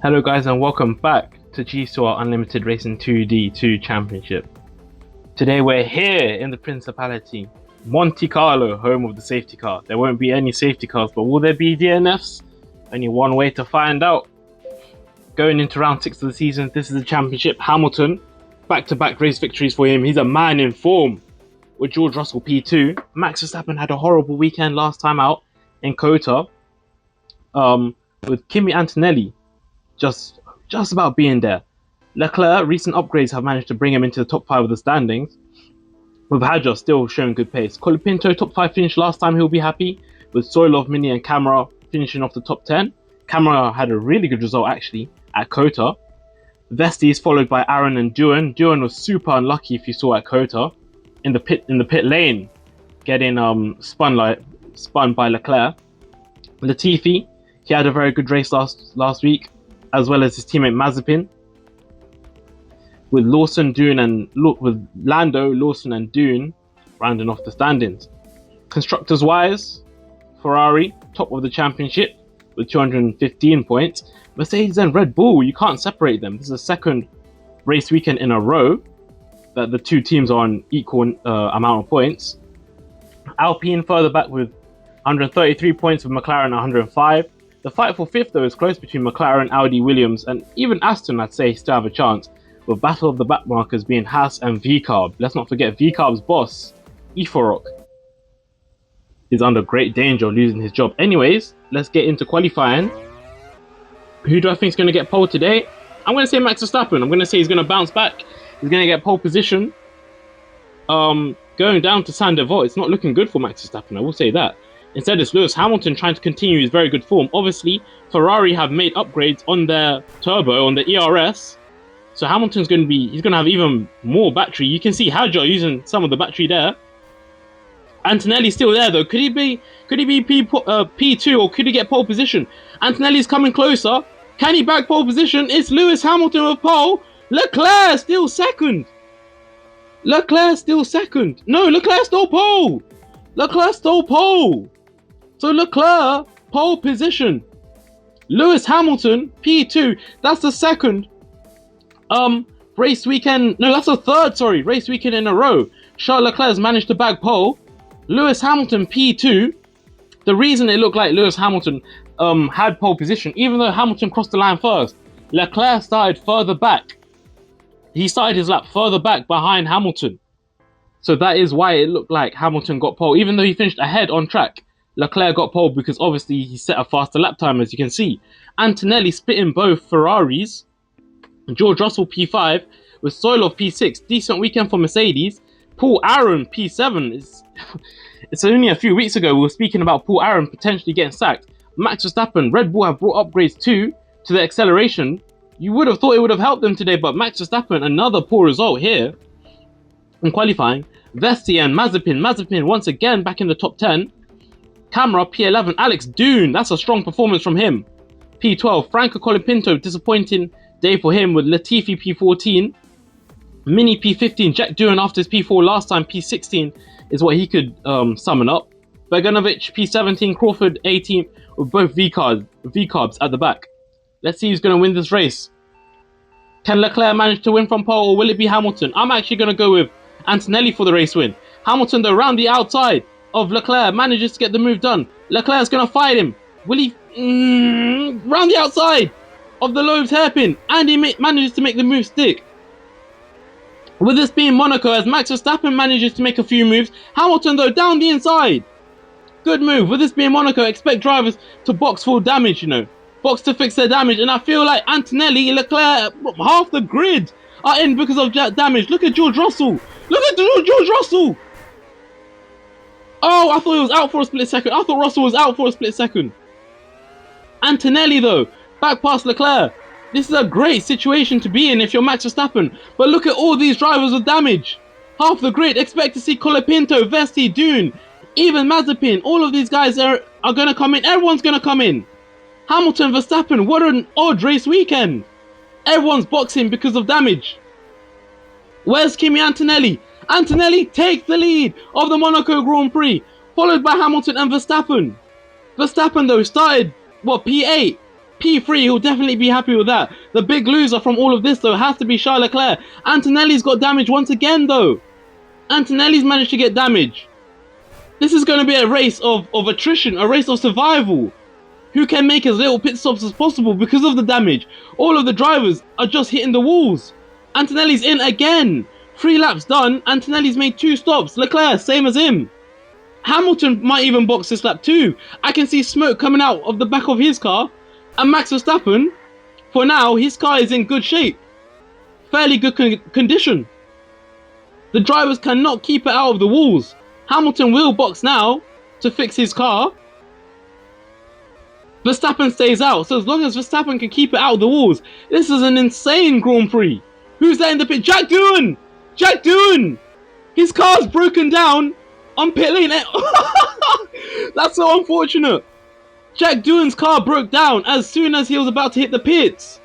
Hello guys and welcome back to GCOR Unlimited Racing 2D 2 Championship. Today we're here in the Principality, Monte Carlo, home of the safety car. There won't be any safety cars, but will there be DNFs? Only one way to find out. Going into round 6 of the season, this is the championship. Hamilton, back-to-back race victories for him. He's a man in form with George Russell P2. Max Verstappen had a horrible weekend last time out in Cota with Kimi Antonelli just about being there. Leclerc, recent upgrades have managed to bring him into the top 5 of the standings, with Hadjar still showing good pace. Colapinto, top 5 finish last time, he'll be happy, with Soilov, Mini and Camera finishing off the top 10. Camera had a really good result actually at Cota. Vesti is followed by Aaron and Duan. Duan was super unlucky, if you saw at Cota, in the pit lane, getting spun by Leclerc. Latifi, he had a very good race last week, as well as his teammate Mazepin, with Lando, Lawson and Dune rounding off the standings. Constructors wise, Ferrari top of the championship with 215 points. Mercedes and Red Bull, you can't separate them. This is the second race weekend in a row that the two teams are on equal amount of points. Alpine further back with 133 points, with McLaren 105. The fight for 5th though is close between McLaren, Audi, Williams and even Aston. I'd say still have a chance, with battle of the backmarkers being Haas and VCarb. Let's not forget VCarb's boss, Iforok, is under great danger of losing his job. Anyways, let's get into qualifying. Who do I think is going to get pole today? I'm going to say Max Verstappen. I'm going to say he's going to bounce back. He's going to get pole position. Going down to Saint-Devote, it's not looking good for Max Verstappen, I will say that. Instead, it's Lewis Hamilton trying to continue his very good form. Obviously, Ferrari have made upgrades on their turbo, on the ERS. So Hamilton's going to have even more battery. You can see Hadjar using some of the battery there. Antonelli's still there though. Could he be P2 or could he get pole position? Antonelli's coming closer. Can he back pole position? It's Lewis Hamilton with pole. Leclerc still second. No, Leclerc stole pole. So Leclerc, pole position. Lewis Hamilton, P2. That's the second race weekend. No, that's the third, race weekend in a row. Charles Leclerc has managed to bag pole. Lewis Hamilton, P2. The reason it looked like Lewis Hamilton had pole position, even though Hamilton crossed the line first, Leclerc started further back. He started his lap further back behind Hamilton. So that is why it looked like Hamilton got pole. Even though he finished ahead on track, Leclerc got pole because obviously he set a faster lap time, as you can see. Antonelli splitting both Ferraris. George Russell P5 with Soilov P6. Decent weekend for Mercedes. Paul Aaron P7. It's only a few weeks ago we were speaking about Paul Aaron potentially getting sacked. Max Verstappen, Red Bull have brought upgrades too to the acceleration. You would have thought it would have helped them today, but Max Verstappen, another poor result here in qualifying. Vesti and Mazepin once again back in the top 10. Camera P11. Alex Dune, that's a strong performance from him. P12. Franco Colapinto, disappointing day for him with Latifi P14. Mini P15. Jack Doohan after his P4 last time, P16 is what he could summon up. Beganovic P17. Crawford 18 with both V-carbs at the back. Let's see who's going to win this race. Can Leclerc manage to win from pole, or will it be Hamilton? I'm actually going to go with Antonelli for the race win. Hamilton, though, round the outside of Leclerc, manages to get the move done. Leclerc's going to fight him. Will he? Round the outside of the Loeb's hairpin, and he manages to make the move stick. With this being Monaco, as Max Verstappen manages to make a few moves, Hamilton, though, down the inside. Good move. With this being Monaco, expect drivers to box full damage, box to fix their damage, and I feel like Antonelli, Leclerc, half the grid are in because of damage. Look at George Russell. Oh, I thought he was out for a split second. I thought Russell was out for a split second. Antonelli, though, back past Leclerc. This is a great situation to be in if you're Max Verstappen. But look at all these drivers with damage. Half the grid. Expect to see Colapinto, Vesti, Dune, even Mazepin. All of these guys are going to come in. Everyone's going to come in. Hamilton, Verstappen, what an odd race weekend. Everyone's boxing because of damage. Where's Kimi Antonelli? Antonelli takes the lead of the Monaco Grand Prix, followed by Hamilton and Verstappen. Verstappen, though, started, P8. P3, he'll definitely be happy with that. The big loser from all of this, though, has to be Charles Leclerc. Antonelli's got damage once again, though. Antonelli's managed to get damage. This is going to be a race of attrition, a race of survival. Who can make as little pit stops as possible because of the damage? All of the drivers are just hitting the walls. Antonelli's in again. 3 laps done. Antonelli's made 2 stops. Leclerc, same as him. Hamilton might even box this lap too. I can see smoke coming out of the back of his car. And Max Verstappen, for now, his car is in good shape. Fairly good condition. The drivers cannot keep it out of the walls. Hamilton will box now to fix his car. Verstappen stays out. So as long as Verstappen can keep it out of the walls, this is an insane Grand Prix. Who's there in the pit? Jack Doohan! Jack Doohan! His car's broken down on pit lane. That's so unfortunate. Jack Doohan's car broke down as soon as he was about to hit the pits.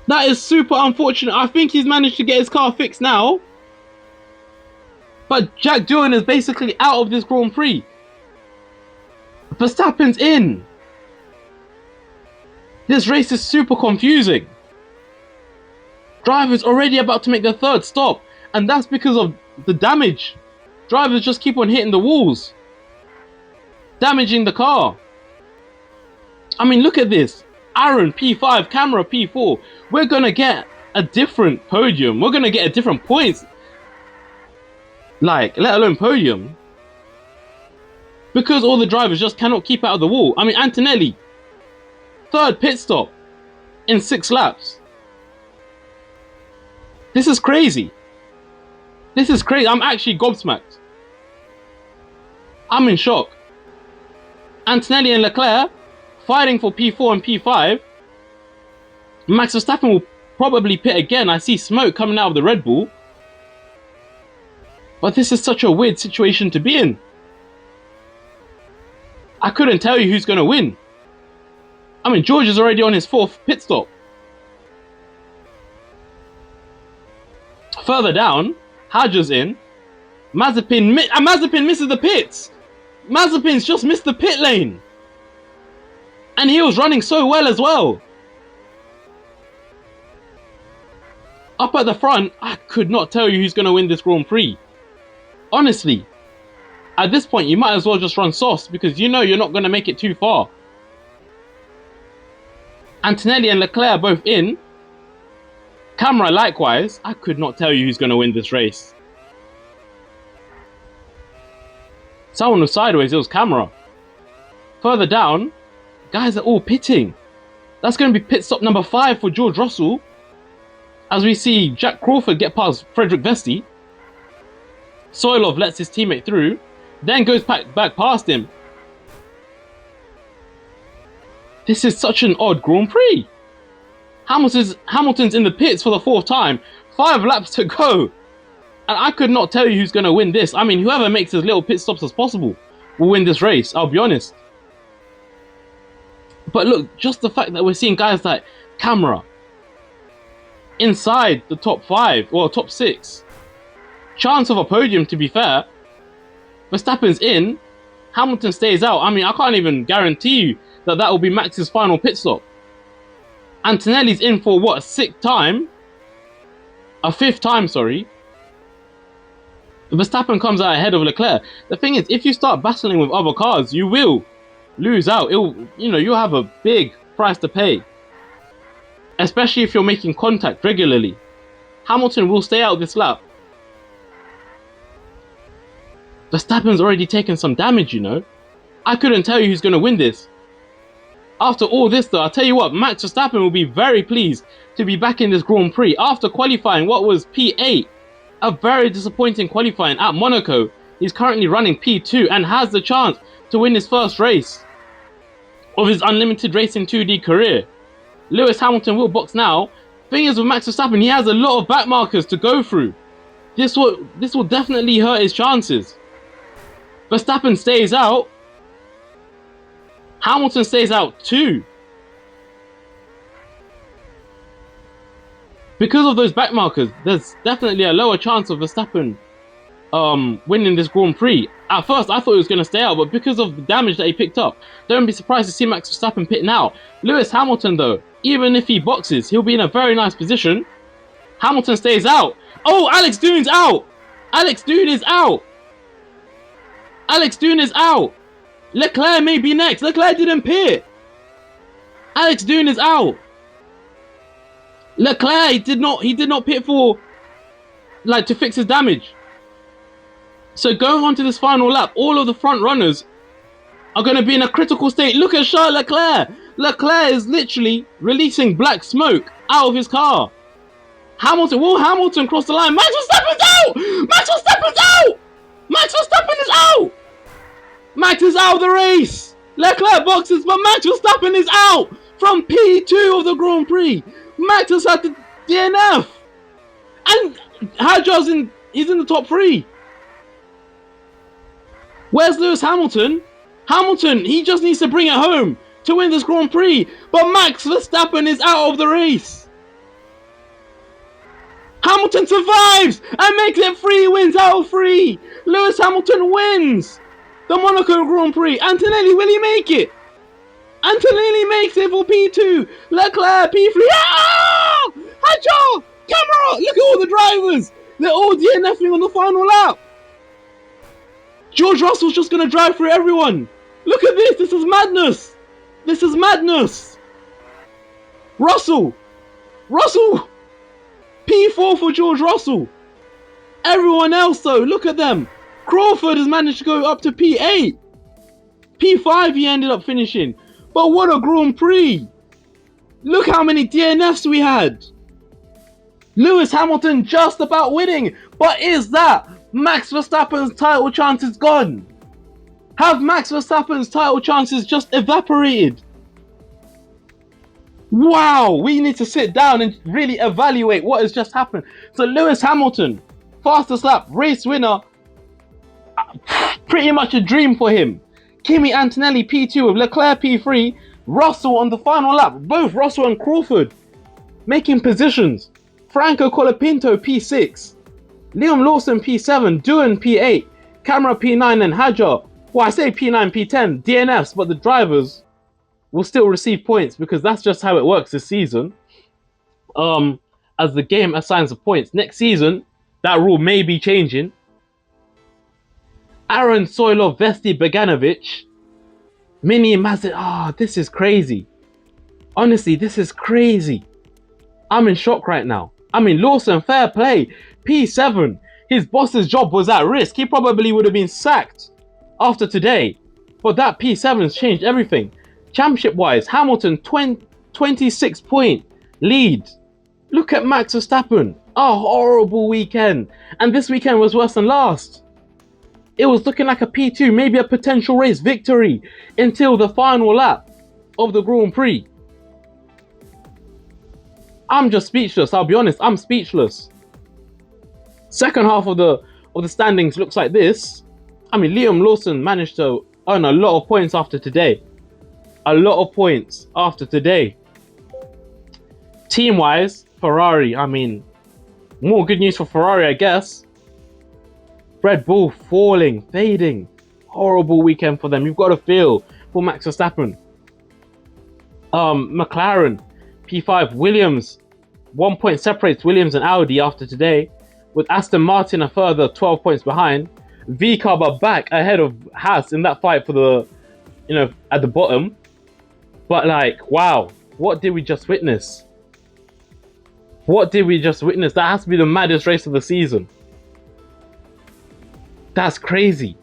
That is super unfortunate. I think he's managed to get his car fixed now. But Jack Doohan is basically out of this Grand Prix. Verstappen's in. This race is super confusing. Driver's already about to make their 3rd stop. And that's because of the damage. Drivers just keep on hitting the walls. Damaging the car. I mean, look at this. Aaron P5, Camera P4. We're gonna get a different podium. We're gonna get a different points. Like, let alone podium. Because all the drivers just cannot keep out of the wall. I mean, Antonelli, 3rd pit stop in 6 laps. This is crazy. This is crazy. I'm actually gobsmacked. I'm in shock. Antonelli and Leclerc fighting for P4 and P5. Max Verstappen will probably pit again. I see smoke coming out of the Red Bull. But this is such a weird situation to be in. I couldn't tell you who's going to win. I mean, George is already on his 4th pit stop. Further down, Hadjar's in. Mazepin misses the pits. Mazepin's just missed the pit lane. And he was running so well as well. Up at the front, I could not tell you who's going to win this Grand Prix. Honestly, at this point, you might as well just run sauce because you know you're not going to make it too far. Antonelli and Leclerc both in. Camera likewise. I could not tell you who's going to win this race. Someone was sideways, it was Camera. Further down, guys are all pitting. That's going to be pit stop number 5 for George Russell. As we see Jack Crawford get past Frederick Vesti. Soilov lets his teammate through. Then goes back past him. This is such an odd Grand Prix. Hamilton's in the pits for the 4th time. 5 laps to go. And I could not tell you who's going to win this. I mean, whoever makes as little pit stops as possible will win this race, I'll be honest. But look, just the fact that we're seeing guys like Camera inside the top 5 or top 6. Chance of a podium, to be fair. Verstappen's in. Hamilton stays out. I mean, I can't even guarantee you that will be Max's final pit stop. Antonelli's in for what, a 6th time? A 5th time, sorry. Verstappen comes out ahead of Leclerc. The thing is, if you start battling with other cars, you will lose out. You'll have a big price to pay. Especially if you're making contact regularly. Hamilton will stay out this lap. Verstappen's already taken some damage, you know. I couldn't tell you who's going to win this. After all this though, I'll tell you what, Max Verstappen will be very pleased to be back in this Grand Prix. After qualifying what was P8, a very disappointing qualifying at Monaco, he's currently running P2 and has the chance to win his first race of his unlimited racing 2D career. Lewis Hamilton will box now. Thing is with Max Verstappen, he has a lot of back markers to go through. This will definitely hurt his chances. Verstappen stays out. Hamilton stays out too. Because of those back markers, there's definitely a lower chance of Verstappen winning this Grand Prix. At first, I thought he was going to stay out, but because of the damage that he picked up, don't be surprised to see Max Verstappen pitting out. Lewis Hamilton, though, even if he boxes, he'll be in a very nice position. Hamilton stays out. Oh, Alex Doone's out. Alex Doone is out. Alex Doone is out. Leclerc may be next. Leclerc didn't pit. Alex Doone is out. Leclerc did not pit for, like, to fix his damage. So going on to this final lap, all of the front runners are going to be in a critical state. Look at Charles Leclerc. Leclerc is literally releasing black smoke out of his car. Hamilton, will Hamilton cross the line? Max Verstappen's out! Max Verstappen's out! Max Verstappen is out! Max is out of the race. Leclerc boxes, but Max Verstappen is out from P2 of the Grand Prix. Max has had the DNF. And Hadjar's he's in the top 3. Where's Lewis Hamilton? Hamilton, he just needs to bring it home to win this Grand Prix. But Max Verstappen is out of the race. Hamilton survives and makes it 3 wins out of 3. Lewis Hamilton wins the Monaco Grand Prix. Antonelli, will he make it? Antonelli makes it for P2. Leclerc, P3. Ah! Hadjar! Camera! Look at all the drivers. They're all DNFing on the final lap. George Russell's just going to drive through everyone. Look at this. This is madness. This is madness. Russell. P4 for George Russell. Everyone else, though, look at them. Crawford has managed to go up to P8. P5 he ended up finishing. But what a Grand Prix. Look how many DNFs we had. Lewis Hamilton just about winning. But is that Max Verstappen's title chances gone? Have Max Verstappen's title chances just evaporated? Wow, we need to sit down and really evaluate what has just happened. So Lewis Hamilton, fastest lap, race winner, pretty much a dream for him. Kimi Antonelli P2 with Leclerc P3, Russell on the final lap, both Russell and Crawford making positions. Franco Colapinto P6, Liam Lawson P7, Doohan P8, Camera P9 and Hadjar, well I say P9, P10, DNFs, but the drivers will still receive points because that's just how it works this season. As the game assigns the points. Next season, that rule may be changing. Aaron Soilov, Vesti Beganovic, Mini Mazit. This is crazy. Honestly, this is crazy. I'm in shock right now. I mean, Lawson, fair play. P7, his boss's job was at risk. He probably would have been sacked after today. But that P7's changed everything. Championship-wise, Hamilton, 26-point lead. Look at Max Verstappen. A horrible weekend. And this weekend was worse than last. It was looking like a P2, maybe a potential race victory until the final lap of the Grand Prix. I'm just speechless. I'll be honest, I'm speechless. Second half of the standings looks like this. I mean, Liam Lawson managed to earn a lot of points after today. A lot of points after today. Team-wise, Ferrari, I mean, more good news for Ferrari, I guess. Red Bull falling, fading. Horrible weekend for them. You've got to feel for Max Verstappen. McLaren, P5, Williams. 1 point separates Williams and Audi after today, with Aston Martin a further 12 points behind. VCARB are back ahead of Haas in that fight for the, at the bottom. But like, wow, what did we just witness? What did we just witness? That has to be the maddest race of the season. That's crazy.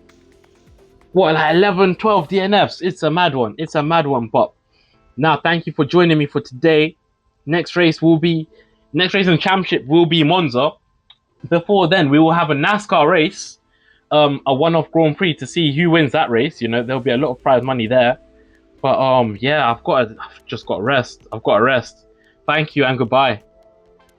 What, like 11, 12 DNFs? It's a mad one. It's a mad one. But now, thank you for joining me for today. Next race in the championship will be Monza. Before then, we will have a NASCAR race, a one-off Grand Prix to see who wins that race. There'll be a lot of prize money there. But yeah, I've just got to rest. Thank you and goodbye.